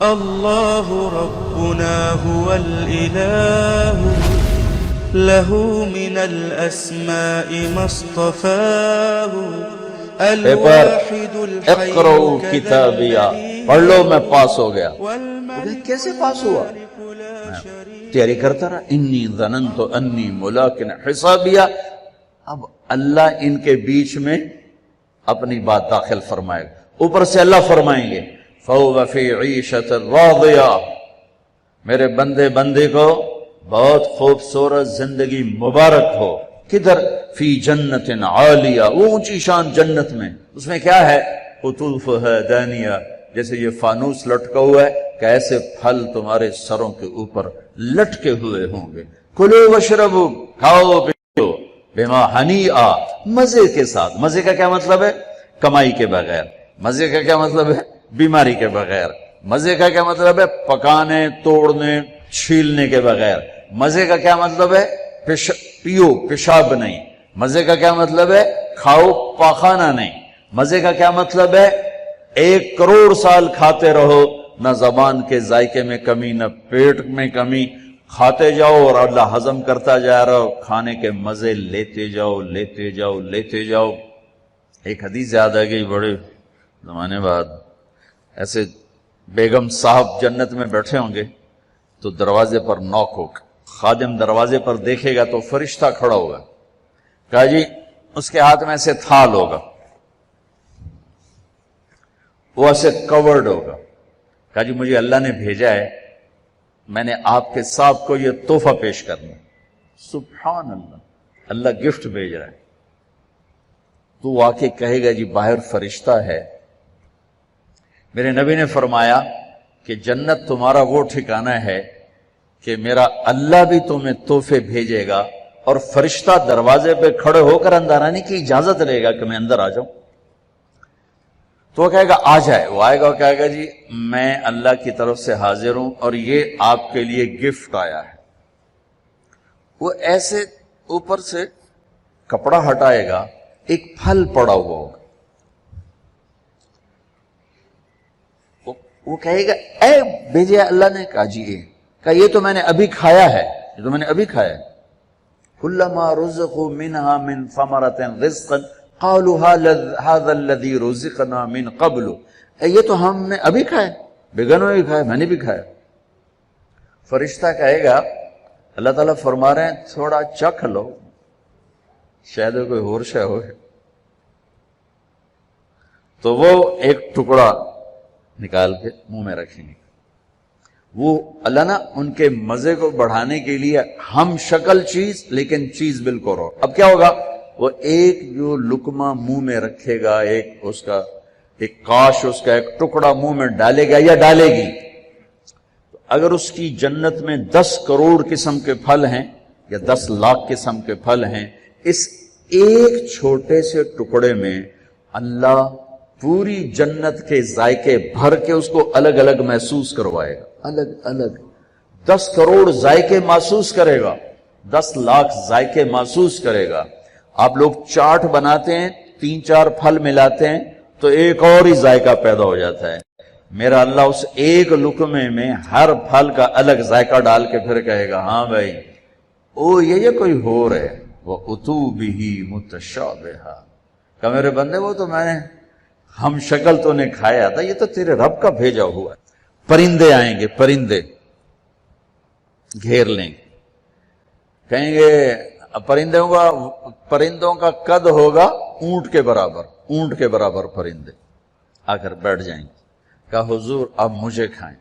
الله ربنا هو الإله له من الأسماء ما اصطفاه الواحد الحي اقرؤوا کتابیا، پڑھ لو میں پاس ہو گیا۔ کیسے پاس ہوا؟ تیاری کرتا رہا، انی ظننت انی ملاق حسابیا۔ اب اللہ ان کے بیچ میں اپنی بات داخل فرمائے گا، اوپر سے اللہ فرمائیں گے فَهُوَ فِي عِيشَةٍ رَاضِيَةٍ، میرے بندے کو بہت خوبصورت زندگی مبارک ہو۔ کدھر؟ فی جنت عالیہ، وہ اونچی شان جنت میں، اس میں کیا ہے؟ قطوفها دانیہ، جیسے یہ فانوس لٹکا ہوا ہے کہ ایسے پھل تمہارے سروں کے اوپر لٹکے ہوئے ہوں گے۔ کلوا واشربوا، کھاؤ پیو، بما ہنیئا، مزے کے ساتھ۔ مزے کا کیا مطلب ہے؟ کمائی کے بغیر۔ مزے کا کیا مطلب ہے؟ بیماری کے بغیر۔ مزے کا کیا مطلب ہے؟ پکانے، توڑنے، چھیلنے کے بغیر۔ مزے کا کیا مطلب ہے؟ پیو، پیشاب نہیں۔ مزے کا کیا مطلب ہے؟ کھاؤ، پاخانہ نہیں۔ مزے کا کیا مطلب ہے؟ 1 کروڑ سال کھاتے رہو، نہ زبان کے ذائقے میں کمی، نہ پیٹ میں کمی، کھاتے جاؤ اور اللہ ہضم کرتا جا رہا ہو، کھانے کے مزے لیتے جاؤ لیتے جاؤ لیتے جاؤ۔ ایک حدیث یاد آ گئی بڑے زمانے بعد، ایسے بیگم صاحب جنت میں بیٹھے ہوں گے تو دروازے پر نوک ہوگا، خادم دروازے پر دیکھے گا تو فرشتہ کھڑا ہوگا، کہا جی اس کے ہاتھ میں ایسے تھال ہوگا، وہ ایسے کورڈ ہوگا، کہا جی مجھے اللہ نے بھیجا ہے، میں نے آپ کے صاحب کو یہ تحفہ پیش کرنا۔ سبحان اللہ، اللہ گفٹ بھیج رہا ہے۔ تو آ کے کہے گا جی باہر فرشتہ ہے۔ میرے نبی نے فرمایا کہ جنت تمہارا وہ ٹھکانہ ہے کہ میرا اللہ بھی تمہیں تحفے بھیجے گا اور فرشتہ دروازے پہ کھڑے ہو کر اندر آنے کی اجازت لے گا کہ میں اندر آ جاؤں۔ تو وہ کہے گا آ جائے، وہ آئے گا اور کہے گا جی میں اللہ کی طرف سے حاضر ہوں اور یہ آپ کے لیے گفٹ آیا ہے۔ وہ ایسے اوپر سے کپڑا ہٹائے گا، ایک پھل پڑا ہوا ہوگا، وہ کہے گا اے بھیجے اللہ نے؟ کہا جی کہا یہ تو میں نے ابھی کھایا ہے، یہ تو میں نے ابھی کھایا ہے۔ کلما رزقوا منها من ثمرة رزقا قالوا هذا الذي رزقنا من قبل، یہ تو ہم نے ابھی کھایا، بیگنوں نے بھی کھایا، میں نے بھی کھایا۔ فرشتہ کہے گا اللہ تعالیٰ فرما رہے ہیں تھوڑا چکھ لو، شاید کوئی اور شے ہو۔ تو وہ ایک ٹکڑا نکال کے منہ میں رکھیں گے۔ وہ اللہ نا ان کے مزے کو بڑھانے کے لیے ہم شکل چیز لیکن چیز بالکل اور۔ اب کیا ہوگا؟ وہ ایک جو لقمہ منہ میں رکھے گا، ایک اس کا ایک کاش، اس کا ایک ٹکڑا منہ میں ڈالے گا یا ڈالے گی، تو اگر اس کی جنت میں 10 کروڑ قسم کے پھل ہیں یا 10 لاکھ قسم کے پھل ہیں، اس ایک چھوٹے سے ٹکڑے میں اللہ پوری جنت کے ذائقے بھر کے اس کو الگ الگ محسوس کروائے گا، الگ الگ 10 کروڑ ذائقے محسوس کرے گا، 10 لاکھ ذائقے محسوس کرے گا۔ آپ لوگ چاٹ بناتے ہیں، 3-4 پھل ملاتے ہیں تو ایک اور ہی ذائقہ پیدا ہو جاتا ہے۔ میرا اللہ اس ایک لقمے میں ہر پھل کا الگ ذائقہ ڈال کے پھر کہے گا ہاں بھائی او یہ کوئی ہو رہے وَأُتُوا بِهِ مُتَشَابِهًا، کہ میرے بندے وہ تو میں نے ہم شکل تو نے کھایا تھا، یہ تو تیرے رب کا بھیجا ہوا ہے۔ پرندے آئیں گے، پرندے گھیر لیں گے، کہیں گے پرندوں کا قد ہوگا اونٹ کے برابر، اونٹ کے برابر پرندے آ کر بیٹھ جائیں گے، کہا حضور اب مجھے کھائیں،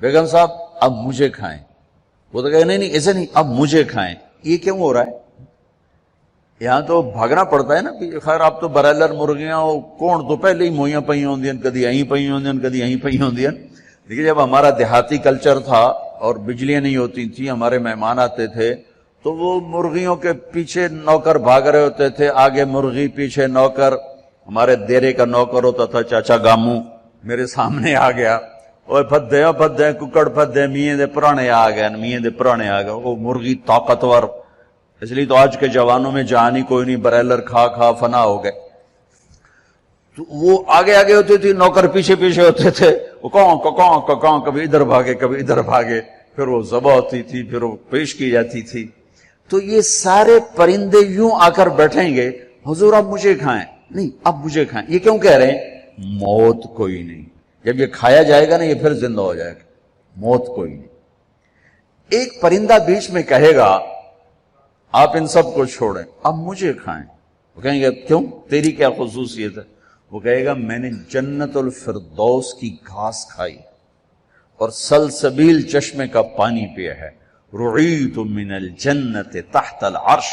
بیگم صاحب اب مجھے کھائیں۔ وہ تو کہے نہیں ایسے نہیں، اب مجھے کھائیں۔ یہ کیوں ہو رہا ہے؟ یہاں تو بھاگنا پڑتا ہے نا، خیر آپ تو برائلر مرغیاں کون تو پہلے ہی موئیاں پئی ہوندیاں، کدی یہیں پئی ہوندیاں، کدی یہیں پئی ہوندیاں۔ لیکن جب ہمارا دیہاتی کلچر تھا اور بجلیاں نہیں ہوتی تھیں، ہمارے مہمان آتے تھے تو وہ مرغیوں کے پیچھے نوکر بھاگ رہے ہوتے تھے، آگے مرغی پیچھے نوکر۔ ہمارے دیرے کا نوکر ہوتا تھا چاچا گامو، میرے سامنے آ گیا، اوے پھدے ککڑ پھدے، میاں دے پرانے آ گئے، میاں دے پرانے آ گئے۔ وہ مرغی طاقتور، اس لیے تو آج کے جوانوں میں جان ہی کوئی نہیں، برائلر کھا کھا فنا ہو گئے۔ تو وہ آگے آگے ہوتے تھے، نوکر پیچھے پیچھے ہوتے تھے، وہ کاں کبھی ادھر بھاگے کبھی ادھر بھاگے، پھر وہ ذبح ہوتی تھی، پھر وہ پیش کی جاتی تھی۔ تو یہ سارے پرندے یوں آ کر بیٹھیں گے، حضور اب مجھے کھائیں، نہیں اب مجھے کھائیں۔ یہ کیوں کہہ رہے ہیں؟ موت کوئی نہیں، جب یہ کھایا جائے گا نا یہ پھر زندہ ہو جائے گا، موت کوئی نہیں۔ ایک پرندہ بیچ میں کہے گا آپ ان سب کو چھوڑیں، اب مجھے کھائیں، وہ کہیں گے کیوں، تیری کیا خصوصیت ہے؟ وہ کہے گا میں نے جنت الفردوس کی گھاس کھائی اور سلسبیل چشمے کا پانی پیا ہے، رعیت من الجنت تحت العرش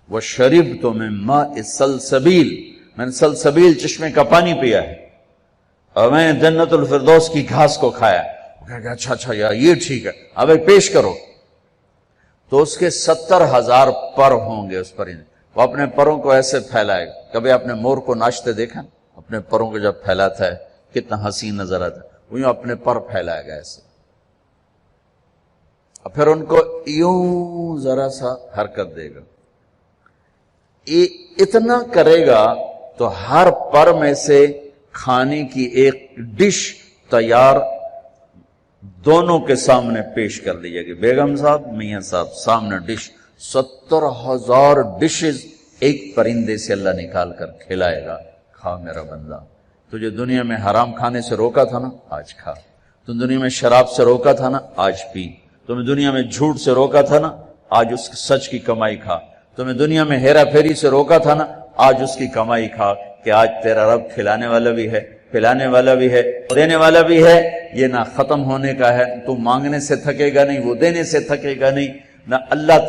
وشربت من ماء سلسبیل، میں نے سلسبیل چشمے کا پانی پیا ہے اور میں نے جنت الفردوس کی گھاس کو کھایا۔ وہ کہے گا اچھا یار یہ ٹھیک ہے، اب پیش کرو۔ تو اس کے 70,000 پر ہوں گے اس پرندے، وہ اپنے پروں کو ایسے پھیلائے گا۔ کبھی آپ نے مور کو ناچتے دیکھا؟ اپنے پروں کو جب پھیلاتا ہے کتنا حسین نظر آتا ہے، وہ یوں اپنے پر پھیلائے گا ایسے، اور پھر ان کو یوں ذرا سا حرکت دے گا، اتنا کرے گا تو ہر پر میں سے کھانے کی ایک ڈش تیار دونوں کے سامنے پیش کر دی جائے گی۔ بیگم صاحب، میاں صاحب، سامنے ڈش، 70,000 ڈشز ایک پرندے سے اللہ نکال کر کھلائے گا۔ کھا میرا بندہ، تجھے دنیا میں حرام کھانے سے روکا تھا نا، آج کھا۔ تم دنیا میں شراب سے روکا تھا نا، آج پی۔ تمہیں دنیا میں جھوٹ سے روکا تھا نا، آج اس سچ کی کمائی کھا۔ تمہیں دنیا میں ہیرا پھیری سے روکا تھا نا، آج اس کی کمائی کھا، کہ آج تیرا رب کھلانے والا بھی ہے، پلانے والا بھی ہے، دینے والا بھی ہے۔ یہ نہ ختم ہونے کا ہے، تو مانگنے سے تھکے گا نہیں، وہ دینے سے تھکے گا نہیں، نہ اللہ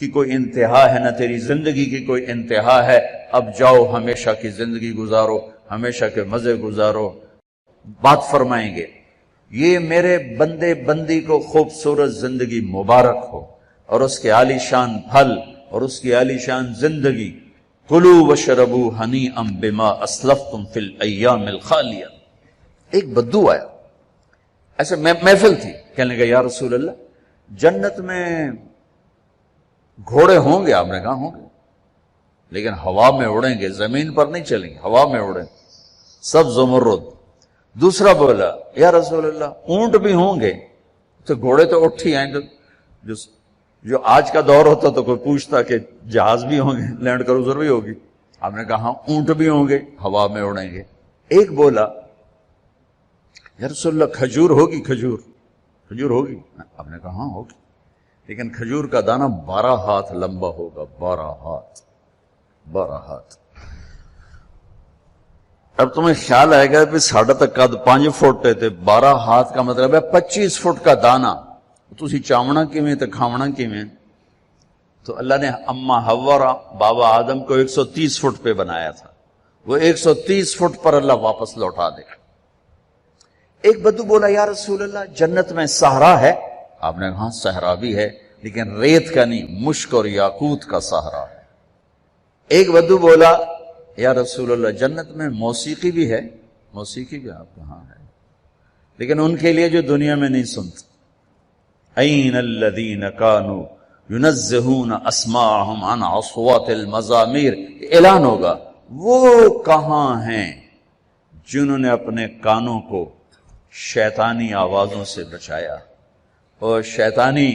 کی کوئی انتہا ہے، نہ تیری زندگی کی کوئی انتہا ہے۔ اب جاؤ ہمیشہ کی زندگی گزارو، ہمیشہ کے مزے گزارو۔ بات فرمائیں گے یہ میرے بندے بندی کو خوبصورت زندگی مبارک ہو، اور اس کے عالی شان پھل اور اس کی عالی شان زندگی۔ کلوا واشربوا ہنیئا بما اسلفتم فی الایام الخالیہ۔ ایک بدو آیا، ایسے محفل تھی، کہنے لگا یا رسول اللہ جنت میں گھوڑے ہوں گے؟ آپ نے کہا ہوں گے، لیکن ہوا میں اڑیں گے، زمین پر نہیں چلیں گے، ہوا میں اڑیں، سب زمرد۔ دوسرا بولا یا رسول اللہ اونٹ بھی ہوں گے؟ تو گھوڑے تو اٹھ ہی آئیں گے، جو آج کا دور ہوتا تو کوئی پوچھتا کہ جہاز بھی ہوں گے، لینڈ کروزر بھی ہوگی؟ آپ نے کہا ہاں اونٹ بھی ہوں گے، ہوا میں اڑیں گے۔ ایک بولا یا رسول اللہ کھجور ہوگی؟ کھجور ہوگی؟ آپ نے کہا ہاں ہوگی، لیکن کھجور کا دانہ 12 ہاتھ لمبا ہوگا، 12 ہاتھ۔ اب تمہیں خیال آئے گا کہ ساڑھا تک قد 5 فٹ تے 12 ہاتھ کا مطلب ہے 25 فٹ کا دانہ، تسی چاونا کیویں تے کھاونا کیویں؟ تو اللہ نے اما حوا اور بابا آدم کو 130 فٹ پہ بنایا تھا، وہ 130 فٹ پر اللہ واپس لوٹا دے گا۔ ایک بدو بولا یا رسول اللہ جنت میں صحرا ہے؟ آپ نے کہا صحرا بھی ہے، لیکن ریت کا نہیں، مشک اور یاقوت کا صحرا ہے۔ ایک بدو بولا یا رسول اللہ جنت میں موسیقی بھی ہے؟ موسیقی بھی؟ آپ کہاں ہے، لیکن ان کے لیے جو دنیا میں نہیں سنتے۔ این الذین کانوا ینزہون اسماءہم عن اصوات المزامیر، اعلان ہوگا وہ کہاں ہیں جنہوں نے اپنے کانوں کو شیطانی آوازوں سے بچایا اور شیطانی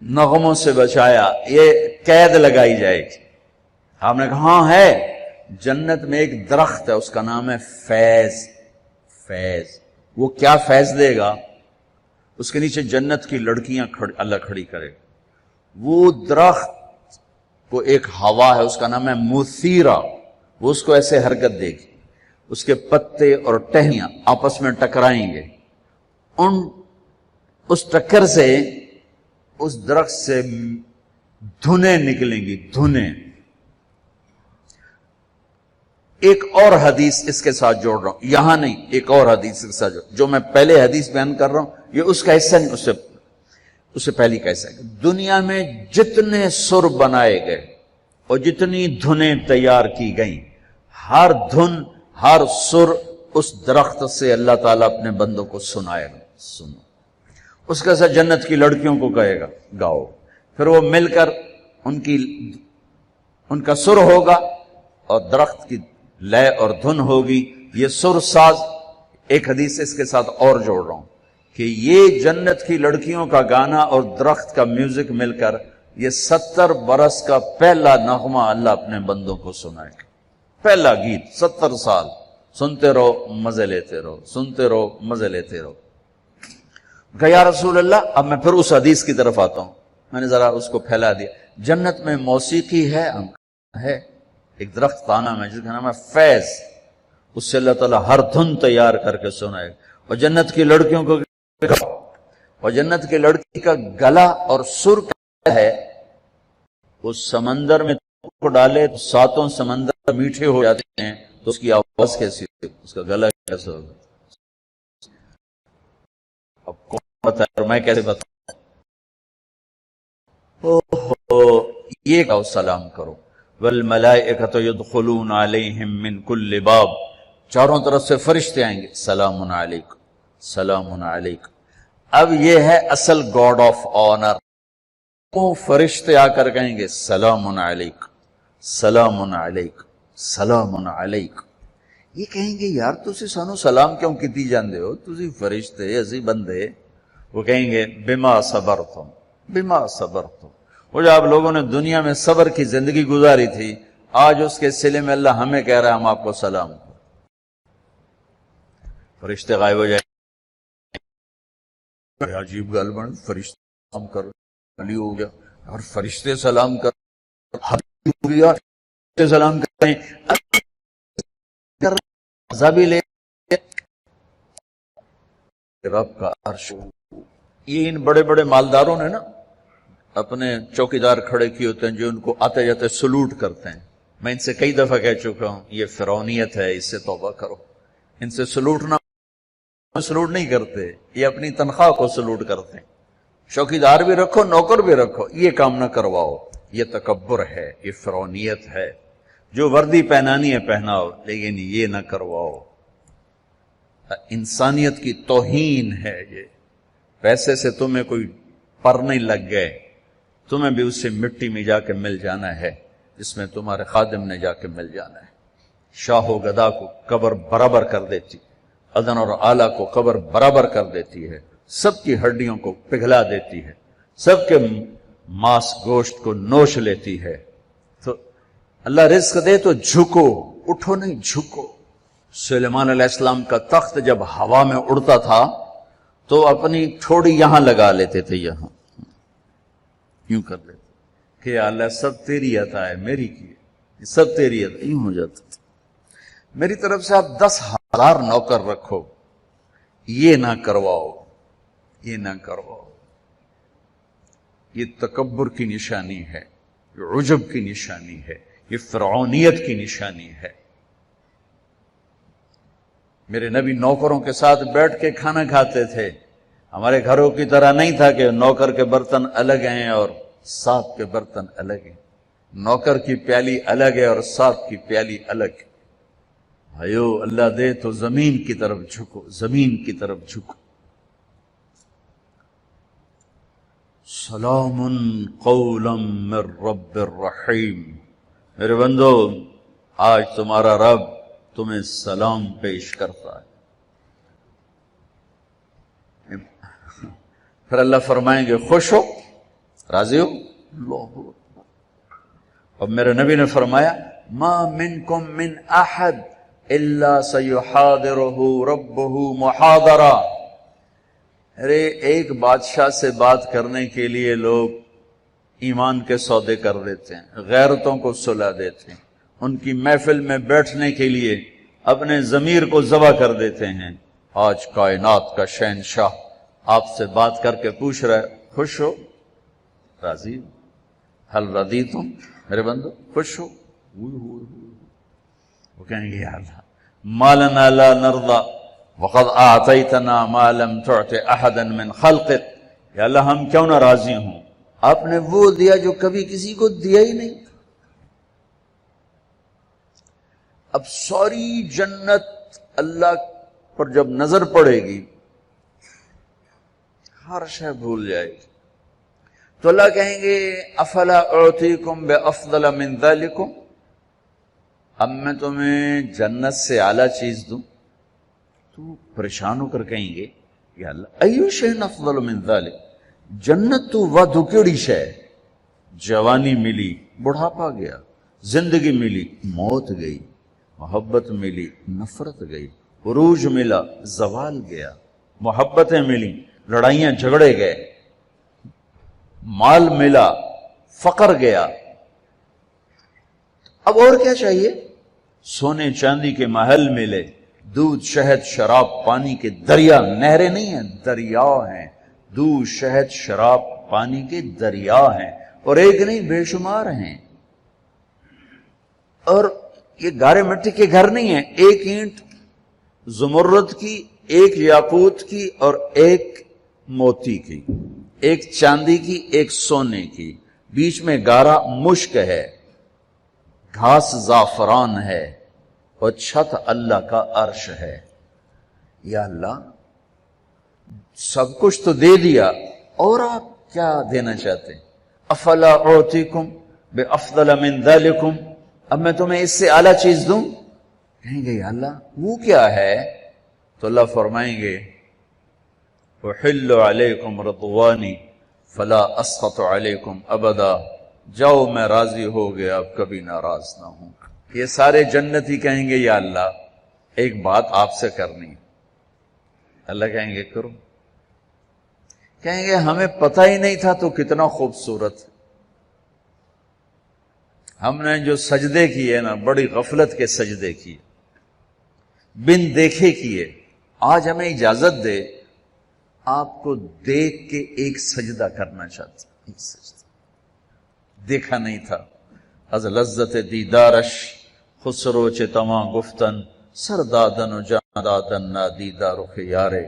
نغموں سے بچایا، یہ قید لگائی جائے گی۔ آپ نے کہا ہاں ہے، جنت میں ایک درخت ہے اس کا نام ہے فیض۔ وہ کیا فیض دے گا؟ اس کے نیچے جنت کی لڑکیاں اللہ کھڑی کرے گا۔ وہ درخت کو ایک ہوا ہے، اس کا نام ہے مثیرہ، وہ اس کو ایسے حرکت دے گی، اس کے پتے اور ٹہنیاں آپس میں ٹکرائیں گے، اس ٹکر سے اس درخت سے دھنیں نکلیں گی، دھنیں۔ ایک اور حدیث اس کے ساتھ جوڑ رہا ہوں، یہاں نہیں، ایک اور حدیث کے ساتھ جو میں پہلے حدیث بیان کر رہا ہوں یہ اس کا حصہ نہیں، اس سے پہلی کا حصہ ہے۔ دنیا میں جتنے سر بنائے گئے اور جتنی دھنیں تیار کی گئیں، ہر دھن، ہر سر اس درخت سے اللہ تعالیٰ اپنے بندوں کو سنائے گا، سنو۔ اس کا ساتھ جنت کی لڑکیوں کو کہے گا گاؤ، پھر وہ مل کر ان کا سر ہوگا اور درخت کی لے اور دھن ہوگی۔ یہ سر ساز ایک حدیث اس کے ساتھ اور جوڑ رہا ہوں کہ یہ جنت کی لڑکیوں کا گانا اور درخت کا میوزک مل کر یہ 70 برس کا پہلا نغمہ اللہ اپنے بندوں کو سنائے گا. پہلا گیت 70 سال سنتے رہو مزے لیتے رہو، سنتے رہو مزے لیتے رہو. کہ یا رسول اللہ، اب میں پھر اس حدیث کی طرف آتا ہوں. میں نے ذرا اس کو پھیلا دیا. جنت میں موسیقی ہے ایک درخت تانا میں جس کا نام ہے فیض، اس سے اللہ تعالیٰ ہر دھن تیار کر کے سنائے. اور جنت کی لڑکیوں کو، اور جنت کی لڑکی کا گلا اور سر کیا ہے، اس سمندر میں کو ڈالے تو 7 سمندر میٹھے ہو جاتے ہیں، تو اس کی آواز کیسی ہوگی، اس کا گلا کیسا ہوگا؟ اب کون بتائے اور میں کیسے بتاؤں؟ یہ کہو سلام کرو. والملائکۃ یدخلون علیہم من کل باب، چاروں طرف سے فرشتے آئیں گے، سلام علیکم سلام علیکم. اب یہ ہے اصل گاڈ آف آنر. وہ فرشتے آ کر کہیں گے سلام علیکم سلام علیکم سلام علیکم. یہ کہیں گے یار تسی سانو سلام کیوں کیتی جاندے ہو، تسی فرشتے اسی بندے. وہ کہیں گے بما صبرتم بما صبرتم. وہ جو آپ لوگوں نے دنیا میں صبر کی زندگی گزاری تھی، آج اس کے صلے میں اللہ ہمیں کہہ رہا ہے ہم آپ کو سلام کریں. فرشتے غائب ہو جائیں. عجیب گل بن، فرشتے سلام کر علی ہو گیا اور فرشتے سلام کر ہو گیا، فرشتے سلام کریں بھی لے رب کا عرش. یہ ان بڑے بڑے مالداروں نے نا اپنے چوکیدار کھڑے کیے ہوتے ہیں جو ان کو آتے جاتے سلوٹ کرتے ہیں. میں ان سے کئی دفعہ کہہ چکا ہوں یہ فرعونیت ہے، اس سے توبہ کرو. ان سے سلوٹ نہیں کرتے، یہ اپنی تنخواہ کو سلوٹ کرتے ہیں. چوکیدار بھی رکھو نوکر بھی رکھو، یہ کام نہ کرواؤ. یہ تکبر ہے، یہ فرعونیت ہے. جو وردی پہنانی ہے پہناؤ، لیکن یہ نہ کرواؤ. انسانیت کی توہین ہے یہ. پیسے سے تمہیں کوئی پر نہیں لگ گئے، تمہیں بھی اس سے مٹی میں جا کے مل جانا ہے جس میں تمہارے خادم نے جا کے مل جانا ہے. شاہ و گدا کو قبر برابر کر دیتی، ادن اور آلہ کو قبر برابر کر دیتی ہے، سب کی ہڈیوں کو پگھلا دیتی ہے، سب کے ماس گوشت کو نوش لیتی ہے. تو اللہ رزق دے تو جھکو، اٹھو نہیں جھکو. سلیمان علیہ السلام کا تخت جب ہوا میں اڑتا تھا تو اپنی ٹھوڑی یہاں لگا لیتے تھے، یہاں یوں کر لیتے کہ یا اللہ سب تیری عطا ہے، میری کی ہے، سب تیری عطا. یوں ہو جاتا تھا. میری طرف سے آپ 10,000 نوکر رکھو، یہ نہ کرواؤ، یہ نہ کرواؤ. یہ تکبر کی نشانی ہے، یہ عجب کی نشانی ہے، یہ فرعونیت کی نشانی ہے. میرے نبی نوکروں کے ساتھ بیٹھ کے کھانا کھاتے تھے. ہمارے گھروں کی طرح نہیں تھا کہ نوکر کے برتن الگ ہیں اور ساتھ کے برتن الگ ہیں. نوکر کی پیالی الگ ہے اور ساتھ کی پیالی الگ ہے. بھائیو اللہ دے تو زمین کی طرف جھکو، زمین کی طرف جھکو. سلام قولا من رب الرحیم. میرے بندو آج تمہارا رب تمہیں سلام پیش کرتا ہے. پھر اللہ فرمائیں گے خوش ہو، راضی ہو. اللہ. اور میرے نبی نے فرمایا ما منکم من احد الا سیحاضرہ ربہ محاضرہ. ارے ایک بادشاہ سے بات کرنے کے لیے لوگ ایمان کے سودے کر دیتے ہیں، غیرتوں کو سلا دیتے ہیں، ان کی محفل میں بیٹھنے کے لیے اپنے ضمیر کو ذبح کر دیتے ہیں. آج کائنات کا شہنشاہ آپ سے بات کر کے پوچھ رہا ہے خوش ہو، راضی ہو؟ حل رضیتم. میرے بندو خوش ہو. وہ کہیں گے یا اللہ ما لنا لا نرضى وقد اعطیتنا ما لم تعط احدا من خلقك. یا اللہ ہم کیوں نہ راضی ہوں، آپ نے وہ دیا جو کبھی کسی کو دیا ہی نہیں. اب ساری جنت اللہ پر جب نظر پڑے گی ہر شے بھول جائے گی. تو اللہ کہیں گے افلا اعطیکم بافضل من ذلکم، اب میں تمہیں جنت سے اعلیٰ چیز دوں. تو پریشان ہو کر کہیں گے یا اللہ ایو شیء افضل من ذلک، جنت تو ودو کیڑی شے، جوانی ملی بڑھاپا گیا، زندگی ملی موت گئی، محبت ملی نفرت گئی، عروج ملا زوال گیا، محبتیں ملی لڑائیاں جھگڑے گئے، مال ملا فقر گیا، اب اور کیا چاہیے؟ سونے چاندی کے محل ملے، دودھ شہد شراب پانی کے دریا، نہریں نہیں ہیں دریا ہیں، دودھ شہد شراب پانی کے دریا ہیں، اور ایک نہیں بے شمار ہیں، اور یہ گارے مٹی کے گھر نہیں ہیں، ایک اینٹ زمرد کی، ایک یاقوت کی اور ایک موتی کی، ایک چاندی کی ایک سونے کی، بیچ میں گارا مشک ہے، گھاس زعفران ہے، اور چھت اللہ کا عرش ہے۔ یا اللہ سب کچھ تو دے دیا، اور آپ کیا دینا چاہتے ہیں؟ افلا اعطیکم بافضل من ذلکم، اب میں تمہیں اس سے اعلیٰ چیز دوں؟ کہیں گے یا اللہ وہ کیا ہے؟ تو اللہ فرمائیں گے احل علیکم رضوانی فلا اسخط علیکم ابدا، جاؤ میں راضی ہو گیا اب کبھی ناراض نہ ہوں۔ یہ سارے جنتی کہیں گے یا اللہ ایک بات آپ سے کرنی ہے۔ اللہ کہیں گے کرو۔ کہیں گے ہمیں پتہ ہی نہیں تھا تو کتنا خوبصورت، ہم نے جو سجدے کیے نا بڑی غفلت کے سجدے کیے، بن دیکھے کیے، آج ہمیں اجازت دے آپ کو دیکھ کے ایک سجدہ کرنا چاہتے ہیں، ایک سجدہ دیکھا نہیں تھا۔ از لذت دیدارش خسرو چے تمام گفتن سردادن و جاندادن نا دیدارو خیارے،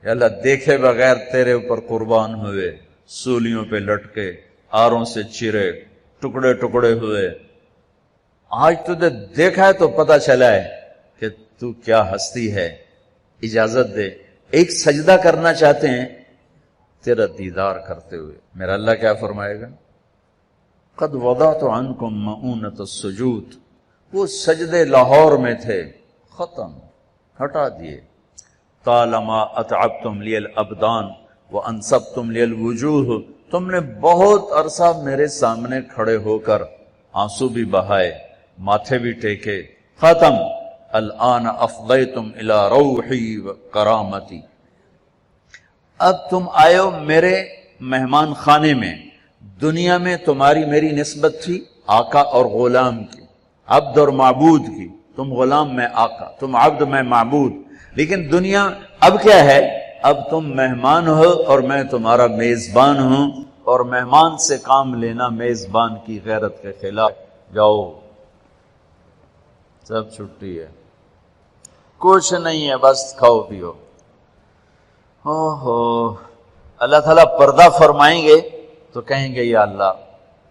یا اللہ دیکھے بغیر تیرے اوپر قربان ہوئے، سولیوں پہ لٹکے، آروں سے چرے، ٹکڑے ٹکڑے ہوئے، آج تجھے دیکھا ہے تو پتہ چلا ہے کہ تو کیا ہستی ہے، اجازت دے ایک سجدہ کرنا چاہتے ہیں تیرا دیدار کرتے ہوئے۔ میرا اللہ کیا فرمائے گا؟ قد وضعت عنکم مؤونۃ السجود، وہ سجدے لاہور میں تھے، ختم، ہٹا دیے۔ طالما اتعبتم لی الابدان وانصبتم لی الوجوہ، تم نے بہت عرصہ میرے سامنے کھڑے ہو کر آنسو بھی بہائے، ماتھے بھی ٹیکے، ختم۔ الآن افضیتم الی روحی و کرامتی، اب تم آئے ہو میرے مہمان خانے میں۔ دنیا میں تمہاری میری نسبت تھی آقا اور غلام کی، عبد اور معبود کی، تم غلام میں آقا، تم عبد میں معبود، لیکن دنیا اب کیا ہے؟ اب تم مہمان ہو اور میں تمہارا میزبان ہوں، اور مہمان سے کام لینا میزبان کی غیرت کے خلاف۔ جاؤ سب چھٹی ہے، کچھ نہیں ہے، بس کھاؤ پیو۔ اللہ تعالیٰ پردہ فرمائیں گے تو کہیں گے یا اللہ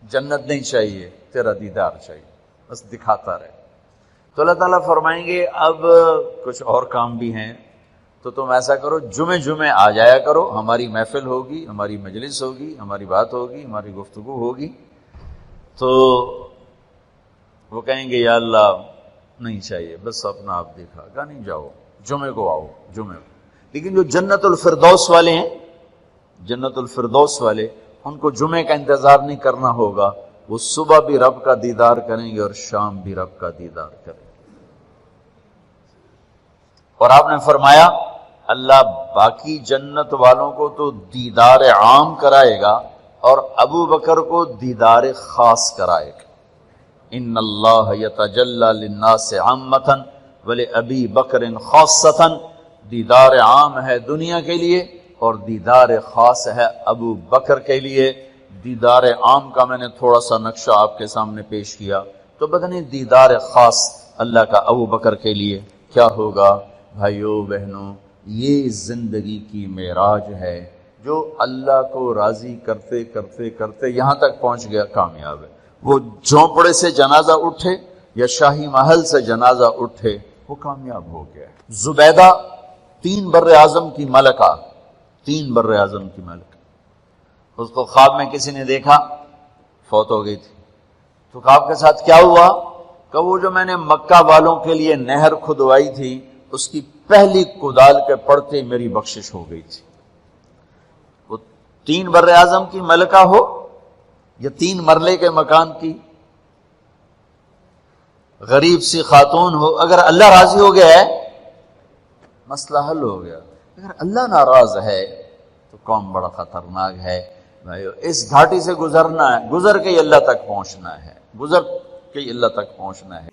جنت نہیں چاہیے، تیرا دیدار چاہیے، بس دکھاتا رہے۔ تو اللہ تعالیٰ فرمائیں گے اب کچھ اور کام بھی ہیں، تو تم ایسا کرو جمعے جمعے آ جایا کرو، ہماری محفل ہوگی، ہماری مجلس ہوگی، ہماری بات ہوگی، ہماری گفتگو ہوگی۔ تو وہ کہیں گے یا اللہ نہیں چاہیے، بس اپنا آپ دیکھا گا، نہیں جاؤ جمعے کو آؤ، جمعے کو۔ لیکن جو جنت الفردوس والے ہیں، جنت الفردوس والے، ان کو جمعے کا انتظار نہیں کرنا ہوگا، وہ صبح بھی رب کا دیدار کریں گے اور شام بھی رب کا دیدار کریں گے۔ اور آپ نے فرمایا اللہ باقی جنت والوں کو تو دیدار عام کرائے گا اور ابو بکر کو دیدار خاص کرائے گا۔ ان اللہ یتجلی للناس عامۃ ولابی بکر خاصۃ، دیدار عام ہے دنیا کے لیے اور دیدار خاص ہے ابو بکر کے لیے۔ دیدار عام کا میں نے تھوڑا سا نقشہ آپ کے سامنے پیش کیا، تو پتہ نہیں دیدار خاص اللہ کا ابو بکر کے لیے کیا ہوگا۔ بھائیو بہنوں، یہ زندگی کی معراج ہے، جو اللہ کو راضی کرتے کرتے کرتے یہاں تک پہنچ گیا کامیاب ہے۔ وہ جھونپڑے سے جنازہ اٹھے یا شاہی محل سے جنازہ اٹھے، وہ کامیاب ہو گیا۔ زبیدہ 3 بر اعظم کی ملکہ، 3 بر اعظم کی ملکہ، اس کو خواب میں کسی نے دیکھا، فوت ہو گئی تھی۔ تو خواب کے ساتھ کیا ہوا کہ وہ جو میں نے مکہ والوں کے لیے نہر کھدوائی تھی اس کی پہلی کدال کے پڑتے میری بخشش ہو گئی تھی. وہ 3 بر اعظم کی ملکہ ہو یا 3 مرلے کے مکان کی غریب سی خاتون ہو، اگر اللہ راضی ہو گیا ہے مسئلہ حل ہو گیا. اگر اللہ ناراض ہے تو قوم بڑا خطرناک ہے. اس گھاٹی سے گزرنا ہے، گزر کے اللہ تک پہنچنا ہے، گزر کے اللہ تک پہنچنا ہے.